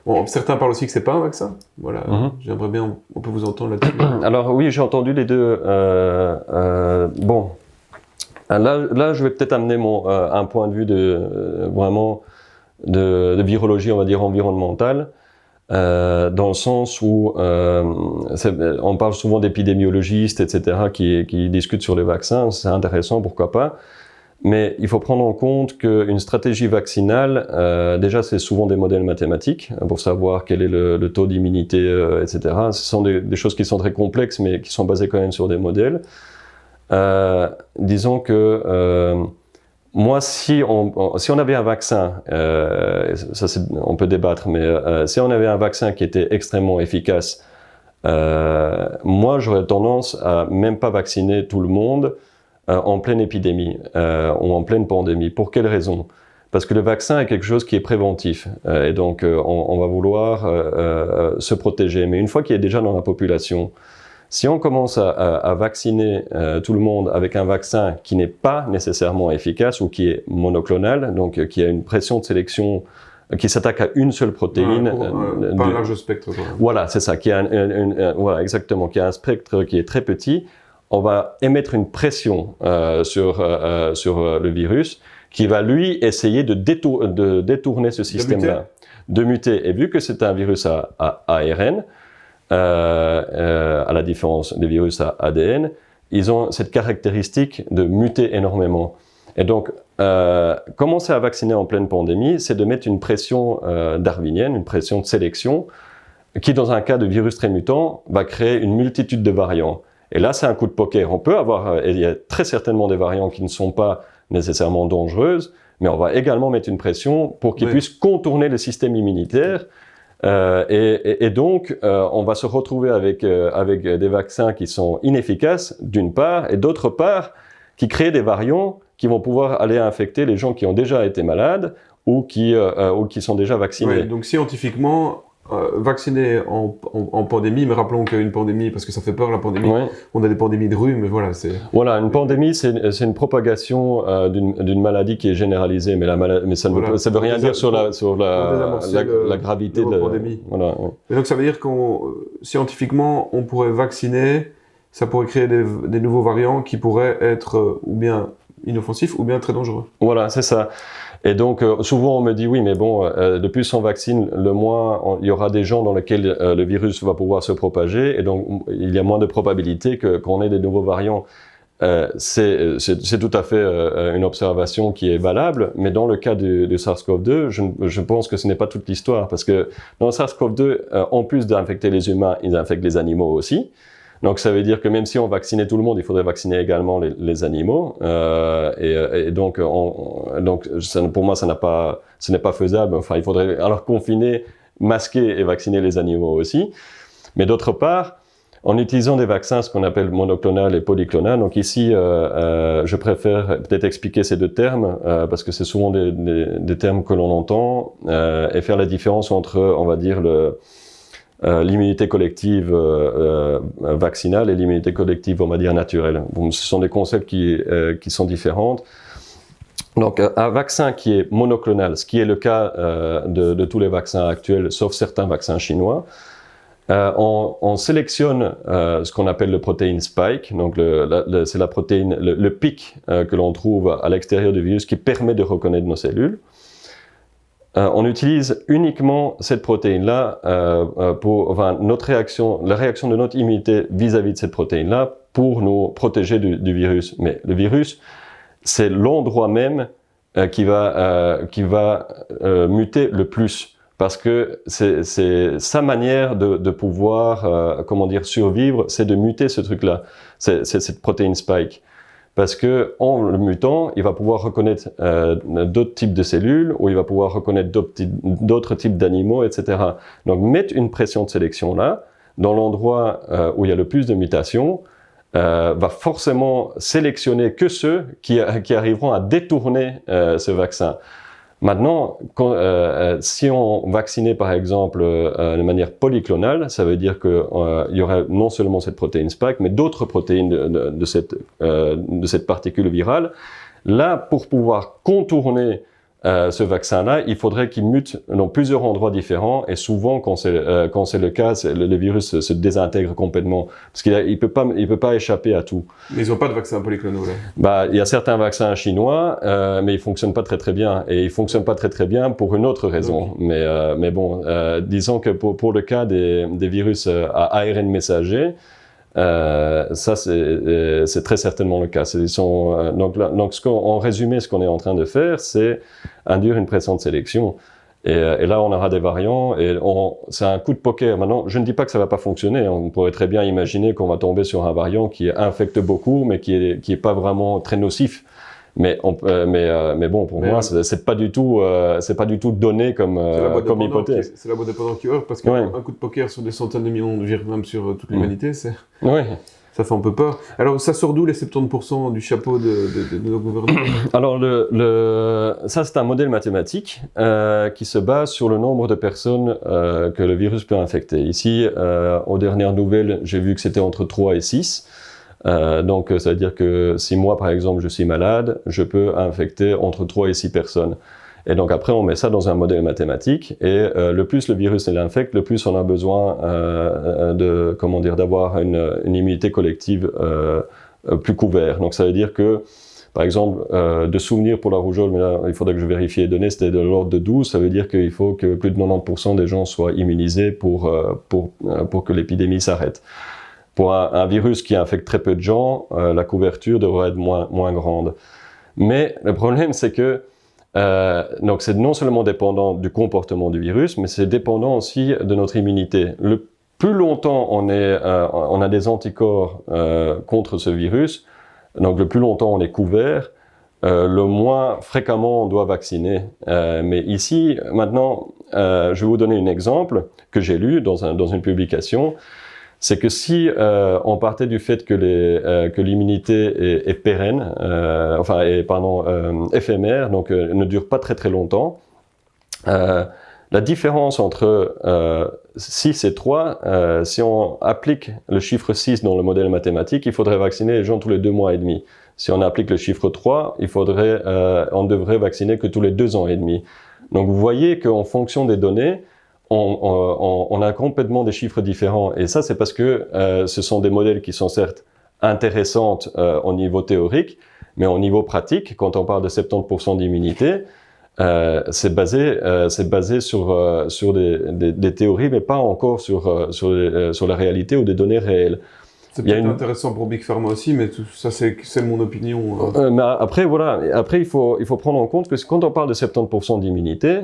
Bon, certains parlent aussi que c'est pas un vaccin. Voilà, j'aimerais bien, on peut vous entendre là-dessus. Alors oui, j'ai entendu les deux. Bon, là, je vais peut-être amener un point de vue vraiment de virologie, on va dire environnementale, dans le sens où on parle souvent d'épidémiologistes, etc., qui discutent sur les vaccins. C'est intéressant, pourquoi pas. Mais il faut prendre en compte qu'une stratégie vaccinale, déjà c'est souvent des modèles mathématiques pour savoir quel est le taux d'immunité, etc. Ce sont des choses qui sont très complexes mais qui sont basées quand même sur des modèles. Disons que moi, si on avait un vaccin, on peut débattre, mais si on avait un vaccin qui était extrêmement efficace, moi j'aurais tendance à même pas vacciner tout le monde en pleine épidémie ou en pleine pandémie. Pour quelle raison? Parce que le vaccin est quelque chose qui est préventif et donc on va vouloir se protéger. Mais une fois qu'il est déjà dans la population, si on commence à vacciner tout le monde avec un vaccin qui n'est pas nécessairement efficace ou qui est monoclonal, donc qui a une pression de sélection qui s'attaque à une seule protéine. Pas un large spectre. Voilà, c'est ça, qui a voilà, exactement, qui a un spectre qui est très petit. On va émettre une pression sur le virus qui va, lui, essayer de détourner ce système-là. De muter. Et vu que c'est un virus à ARN, à la différence des virus à ADN, ils ont cette caractéristique de muter énormément. Et donc, commencer à vacciner en pleine pandémie, c'est de mettre une pression darwinienne, une pression de sélection, qui, dans un cas de virus très mutant, va créer une multitude de variants. Et là, c'est un coup de poker. On peut avoir, il y a très certainement des variants qui ne sont pas nécessairement dangereuses, mais on va également mettre une pression pour qu'ils puissent contourner le système immunitaire. Et donc, on va se retrouver avec des vaccins qui sont inefficaces, d'une part, et d'autre part, qui créent des variants qui vont pouvoir aller infecter les gens qui ont déjà été malades ou qui sont déjà vaccinés. Ouais, donc scientifiquement, vacciner en pandémie, mais rappelons qu'une pandémie, parce que ça fait peur la pandémie, Ouais. On a des pandémies de rue, mais voilà, c'est... Voilà, une pandémie, c'est une propagation d'une maladie qui est généralisée, mais ça ne Voilà. veut rien dire sur la désamorcer la gravité la pandémie. Voilà, ouais. Et donc ça veut dire scientifiquement, on pourrait vacciner, ça pourrait créer des nouveaux variants qui pourraient être ou bien inoffensifs ou bien très dangereux. Voilà, c'est ça. Et donc, souvent on me dit, oui, mais bon, le plus on vaccine, le moins il y aura des gens dans lesquels le virus va pouvoir se propager, et donc il y a moins de probabilité qu'on ait des nouveaux variants. C'est tout à fait une observation qui est valable, mais dans le cas du SARS-CoV-2, je pense que ce n'est pas toute l'histoire, parce que dans le SARS-CoV-2, en plus d'infecter les humains, ils infectent les animaux aussi. Donc ça veut dire que même si on vaccinait tout le monde, il faudrait vacciner également les animaux. Et donc pour moi, ce n'est pas faisable. Enfin, il faudrait alors confiner, masquer et vacciner les animaux aussi. Mais d'autre part, en utilisant des vaccins, ce qu'on appelle monoclonal et polyclonal. Donc ici, je préfère peut-être expliquer ces deux termes parce que c'est souvent des termes que l'on entend et faire la différence entre, on va dire, l'immunité collective vaccinale et l'immunité collective, on va dire, naturelle. Bon, ce sont des concepts qui sont différents. Donc, un vaccin qui est monoclonal, ce qui est le cas de tous les vaccins actuels, sauf certains vaccins chinois, on sélectionne ce qu'on appelle le protéine spike. Donc, c'est la protéine, le pic que l'on trouve à l'extérieur du virus qui permet de reconnaître nos cellules. On utilise uniquement cette protéine-là pour notre réaction, la réaction de notre immunité vis-à-vis de cette protéine-là pour nous protéger du virus. Mais le virus, c'est l'endroit même qui va muter le plus, parce que c'est sa manière de pouvoir, survivre, c'est de muter ce truc-là, c'est cette protéine spike. Parce que en le mutant, il va pouvoir reconnaître d'autres types de cellules, ou il va pouvoir reconnaître d'autres types d'animaux, etc. Donc mettre une pression de sélection là, dans l'endroit où il y a le plus de mutations, va forcément sélectionner que ceux qui arriveront à détourner ce vaccin. Maintenant, si on vaccinait par exemple de manière polyclonale, ça veut dire qu'il y aurait non seulement cette protéine spike, mais d'autres protéines de cette particule virale. Là, pour pouvoir contourner ce vaccin-là, il faudrait qu'il mute dans plusieurs endroits différents, et souvent, quand c'est le cas, le virus se désintègre complètement, parce qu'il peut pas échapper à tout. Mais ils n'ont pas de vaccin polyclonal, là. Bah, il y a certains vaccins chinois, mais ils fonctionnent pas très bien, et ils fonctionnent pas très bien pour une autre raison. Okay. Mais bon, disons que pour le cas des virus à ARN messager, ça c'est très certainement le cas. Donc en résumé, ce qu'on est en train de faire, c'est induire une pression de sélection. Et là, on aura des variants, et c'est un coup de poker. Maintenant, je ne dis pas que ça va pas fonctionner. On pourrait très bien imaginer qu'on va tomber sur un variant qui infecte beaucoup, mais qui est pas vraiment très nocif. Mais bon, pour moi, c'est pas du tout donné comme hypothèse. C'est la boîte de Pandore qui heurte, parce qu'un coup de poker sur des centaines de millions de virus, même sur toute l'humanité, ça fait un peu peur. Alors, ça sort d'où les 70% du chapeau de nos gouvernements? Alors, ça, c'est un modèle mathématique qui se base sur le nombre de personnes que le virus peut infecter. Ici, aux dernières nouvelles, j'ai vu que c'était entre 3 et 6. Donc, ça veut dire que si moi, par exemple, je suis malade, je peux infecter entre 3 et 6 personnes. Et donc après, on met ça dans un modèle mathématique, et le plus le virus l'infecte, le plus on a besoin d'avoir une immunité collective plus couverte. Donc ça veut dire que, par exemple, de souvenirs pour la rougeole, mais là, il faudrait que je vérifie les données, c'était de l'ordre de 12, ça veut dire qu'il faut que plus de 90% des gens soient immunisés pour que l'épidémie s'arrête. Pour un virus qui infecte très peu de gens, la couverture devrait être moins grande. Mais le problème, c'est que donc c'est non seulement dépendant du comportement du virus, mais c'est dépendant aussi de notre immunité. Le plus longtemps on a des anticorps contre ce virus, donc le plus longtemps on est couvert, le moins fréquemment on doit vacciner. Mais ici, maintenant, je vais vous donner un exemple que j'ai lu dans une publication. C'est que si on partait du fait que l'immunité est pérenne, éphémère, donc ne dure pas très longtemps, La différence entre 6 et 3, si on applique le chiffre 6 dans le modèle mathématique, il faudrait vacciner les gens tous les 2 mois et demi. Si on applique le chiffre 3, on devrait vacciner que tous les 2 ans et demi. Donc vous voyez qu'en fonction des données, on a complètement des chiffres différents. Et ça, c'est parce que ce sont des modèles qui sont certes intéressantes au niveau théorique, mais au niveau pratique, quand on parle de 70% d'immunité, c'est basé sur des théories, mais pas encore sur la réalité ou des données réelles. C'est peut-être intéressant pour Big Pharma aussi, mais tout ça, c'est mon opinion. Mais après, voilà. Après, il faut prendre en compte que quand on parle de 70% d'immunité,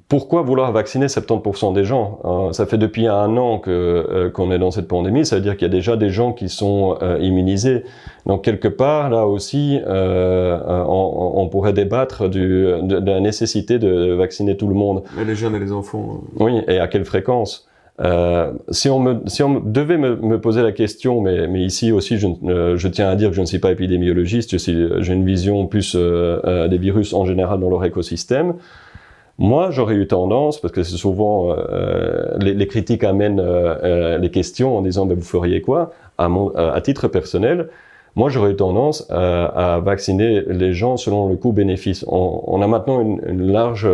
pourquoi vouloir vacciner 70% des gens? Ça fait depuis 1 an qu'on est dans cette pandémie, ça veut dire qu'il y a déjà des gens qui sont immunisés. Donc quelque part, là aussi, on pourrait débattre de la nécessité de vacciner tout le monde. Et les jeunes et les enfants. Oui, et à quelle fréquence? Si on devait me poser la question, mais ici aussi je tiens à dire que je ne suis pas épidémiologiste, j'ai une vision plus des virus en général dans leur écosystème. Moi, j'aurais eu tendance, parce que c'est souvent les critiques amènent les questions en disant vous feriez quoi? À titre personnel, moi j'aurais eu tendance à vacciner les gens selon le coût-bénéfice. On a maintenant une large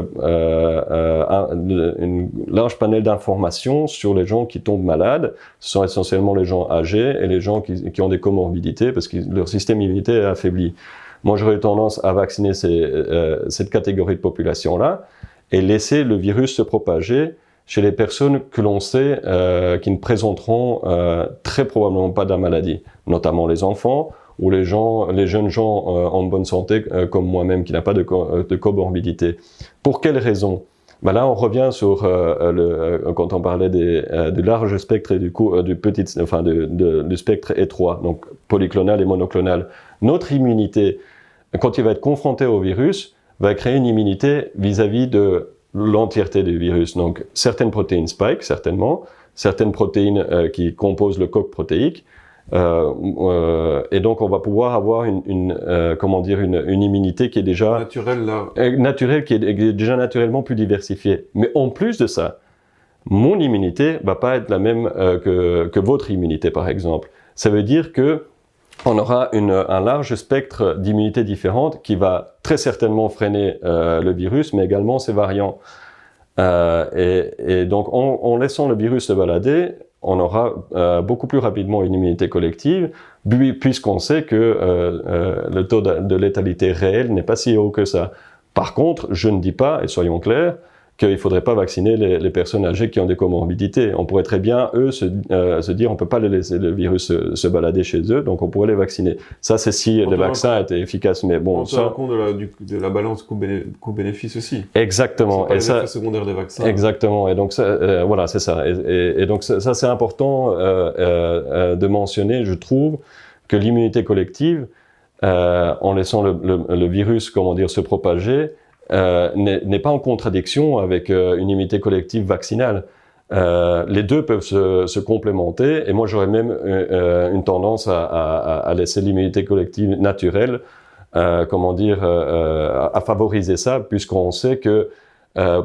panel d'informations sur les gens qui tombent malades. Ce sont essentiellement les gens âgés et les gens qui ont des comorbidités parce que leur système immunitaire est affaibli. Moi j'aurais eu tendance à vacciner cette catégorie de population-là et laisser le virus se propager chez les personnes que l'on sait qui ne présenteront très probablement pas de la maladie, notamment les enfants ou les jeunes gens en bonne santé comme moi-même qui n'a pas de comorbidité. Pour quelles raisons? Là, on revient sur quand on parlait du large spectre et du spectre étroit, donc polyclonal et monoclonal. Notre immunité, quand il va être confronté au virus, va créer une immunité vis-à-vis de l'entièreté du virus. Donc, certaines protéines spike, certainement, certaines protéines qui composent le coq protéique, et donc on va pouvoir avoir une immunité qui est déjà naturelle, qui est déjà naturellement plus diversifiée. Mais en plus de ça, mon immunité va pas être la même que votre immunité, par exemple. Ça veut dire que on aura un large spectre d'immunité différente qui va très certainement freiner le virus, mais également ses variants. Et donc, en laissant le virus se balader, on aura beaucoup plus rapidement une immunité collective, puisqu'on sait que le taux de létalité réel n'est pas si haut que ça. Par contre, je ne dis pas, et soyons clairs, qu'il ne faudrait pas vacciner les personnes âgées qui ont des comorbidités. On pourrait très bien, eux, se dire on ne peut pas les laisser le virus se balader chez eux, donc on pourrait les vacciner. Ça, c'est si le vaccin était efficace. Mais bon, on tient compte de la balance coût-bénéfice aussi. Exactement. C'est pas les effets secondaires des vaccins. Exactement. Et donc, voilà, c'est ça. Et donc, ça, c'est important de mentionner, je trouve, que l'immunité collective, en laissant le virus, se propager, n'est pas en contradiction avec une immunité collective vaccinale. Les deux peuvent se complémenter, et moi j'aurais même une tendance à laisser l'immunité collective naturelle, à favoriser ça, puisqu'on sait que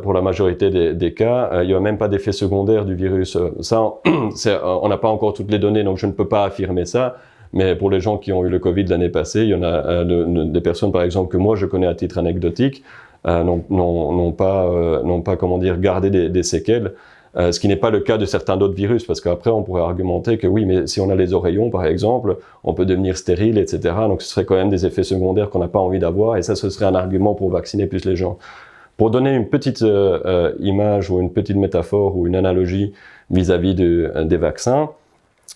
pour la majorité des cas, il n'y a même pas d'effet secondaire du virus. Ça, on n'a pas encore toutes les données, donc je ne peux pas affirmer ça. Mais pour les gens qui ont eu le Covid l'année passée, il y en a des personnes, par exemple, que moi je connais à titre anecdotique, n'ont pas gardé des séquelles, ce qui n'est pas le cas de certains d'autres virus, parce qu'après on pourrait argumenter que oui, mais si on a les oreillons par exemple, on peut devenir stérile, etc. Donc ce serait quand même des effets secondaires qu'on n'a pas envie d'avoir, et ça ce serait un argument pour vacciner plus les gens. Pour donner une petite image ou une petite métaphore ou une analogie vis-à-vis des vaccins,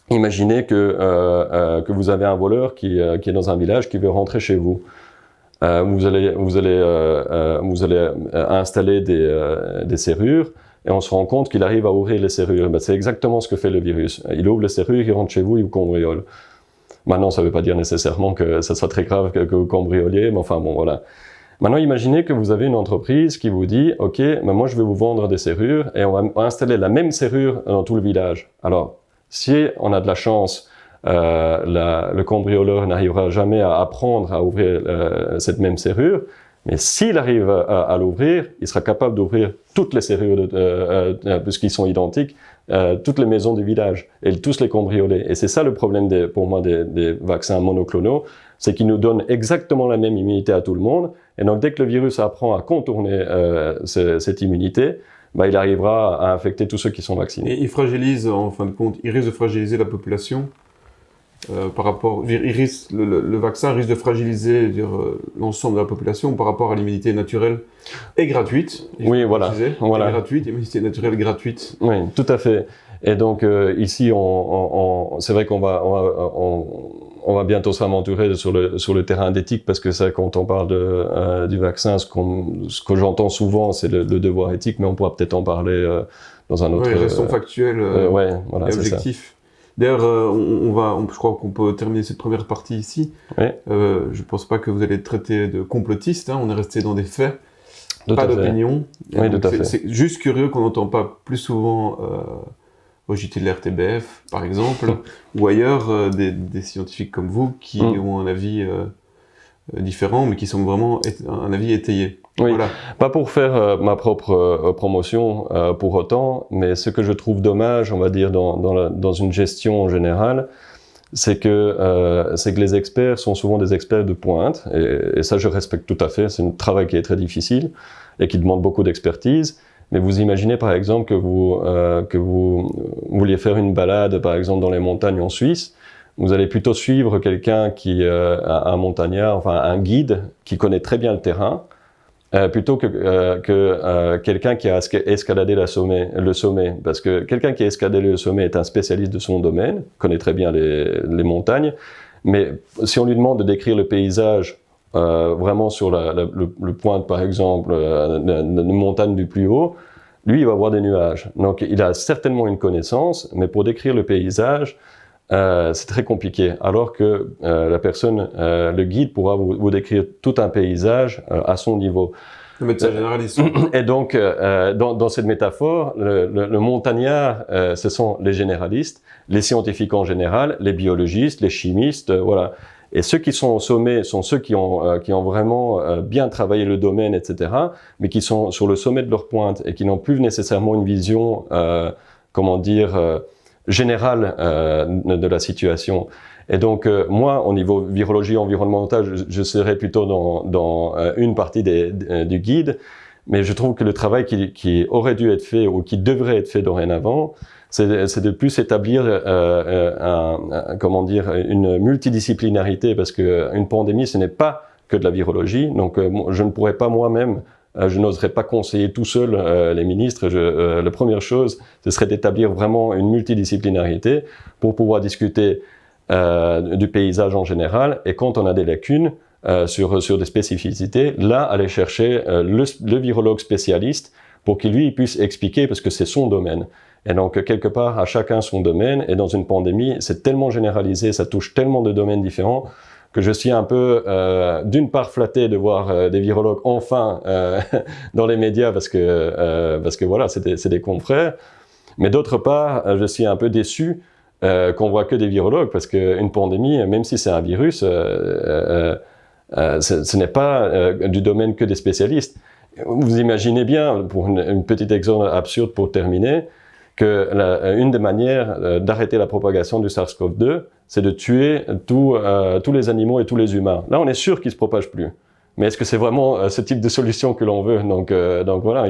imaginez que vous avez un voleur qui est dans un village qui veut rentrer chez vous. Vous allez installer des serrures et on se rend compte qu'il arrive à ouvrir les serrures. C'est exactement ce que fait le virus. Il ouvre les serrures, il rentre chez vous, il vous cambriole. Maintenant, ça ne veut pas dire nécessairement que ça soit très grave que vous cambrioliez, mais enfin bon, voilà. Maintenant, imaginez que vous avez une entreprise qui vous dit « Ok, moi je vais vous vendre des serrures et on va installer la même serrure dans tout le village. » Alors, si on a de la chance, le cambrioleur n'arrivera jamais à apprendre à ouvrir cette même serrure, Mais s'il arrive à l'ouvrir, il sera capable d'ouvrir toutes les serrures, puisqu'ils sont identiques, toutes les maisons du village et tous les cambriolés. Et c'est ça le problème pour moi des vaccins monoclonaux, c'est qu'ils nous donnent exactement la même immunité à tout le monde. Et donc dès que le virus apprend à contourner cette immunité, bah, il arrivera à infecter tous ceux qui sont vaccinés. Et il fragilise, en fin de compte, il risque de fragiliser la population par rapport, le vaccin risque de fragiliser l'ensemble de la population par rapport à l'immunité naturelle et gratuite. Oui, voilà. Et gratuite, immunité naturelle gratuite. Oui, tout à fait. Et donc ici, c'est vrai qu'on va bientôt s'aventurer sur le terrain d'éthique, parce que ça, quand on parle du vaccin, ce que j'entends souvent, c'est le devoir éthique, mais on pourra peut-être en parler dans un autre... Oui, restons factuels ouais, voilà, et objectifs. D'ailleurs, je crois qu'on peut terminer cette première partie ici. Oui. Je ne pense pas que vous allez être traité de complotiste, hein, on est resté dans des faits, pas d'opinion. Oui, tout à fait. C'est juste curieux qu'on n'entend pas plus souvent au JT de l'RTBF, par exemple, ou ailleurs, des scientifiques comme vous qui ont un avis différent, mais qui sont vraiment un avis étayé. Oui, voilà. Pas pour faire ma propre promotion pour autant, mais ce que je trouve dommage, on va dire, dans une gestion en général, c'est que les experts sont souvent des experts de pointe, et ça je respecte tout à fait, c'est un travail qui est très difficile et qui demande beaucoup d'expertise. Mais vous imaginez par exemple que vous vouliez faire une balade par exemple dans les montagnes en Suisse, vous allez plutôt suivre quelqu'un un montagnard, enfin un guide qui connaît très bien le terrain, plutôt que quelqu'un qui a escaladé le sommet. Parce que quelqu'un qui a escaladé le sommet est un spécialiste de son domaine, connaît très bien les montagnes, mais si on lui demande de décrire le paysage vraiment sur le point, par exemple, une montagne du plus haut, lui, il va voir des nuages. Donc, il a certainement une connaissance, mais pour décrire le paysage, c'est très compliqué. Alors que la personne, le guide, pourra vous décrire tout un paysage à son niveau. Le médecin généraliste. Et donc, dans cette métaphore, le montagnard, ce sont les généralistes, les scientifiques en général, les biologistes, les chimistes, voilà. Et ceux qui sont au sommet sont ceux qui ont vraiment bien travaillé le domaine, etc., mais qui sont sur le sommet de leur pointe et qui n'ont plus nécessairement une vision, comment dire, générale de la situation. Et donc, moi, au niveau virologie environnementale, je serais plutôt dans une partie du guide, mais je trouve que le travail qui aurait dû être fait ou qui devrait être fait dorénavant, c'est de plus établir comment dire, une multidisciplinarité, parce qu'une pandémie, ce n'est pas que de la virologie. Donc, je ne pourrais pas moi-même, je n'oserais pas conseiller tout seul les ministres. La première chose, ce serait d'établir vraiment une multidisciplinarité pour pouvoir discuter du paysage en général, et quand on a des lacunes sur des spécificités, là, aller chercher le virologue spécialiste pour qu'il lui puisse expliquer, parce que c'est son domaine. Et donc, quelque part, à chacun son domaine, et dans une pandémie, c'est tellement généralisé, ça touche tellement de domaines différents, que je suis un peu, d'une part, flatté de voir des virologues enfin dans les médias, parce que voilà, c'est des confrères, mais d'autre part, je suis un peu déçu qu'on voit que des virologues, parce qu'une pandémie, même si c'est un virus, ce n'est pas du domaine que des spécialistes. Vous imaginez bien, pour une petite exemple absurde pour terminer, que une des manières d'arrêter la propagation du SARS-CoV-2, c'est de tuer tous les animaux et tous les humains. Là, on est sûr qu'ils ne se propagent plus. Mais est-ce que c'est vraiment ce type de solution que l'on veut? Donc voilà,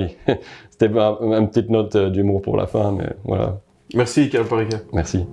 c'était une petite note d'humour pour la fin, mais voilà. Merci, Karl Parika. Merci.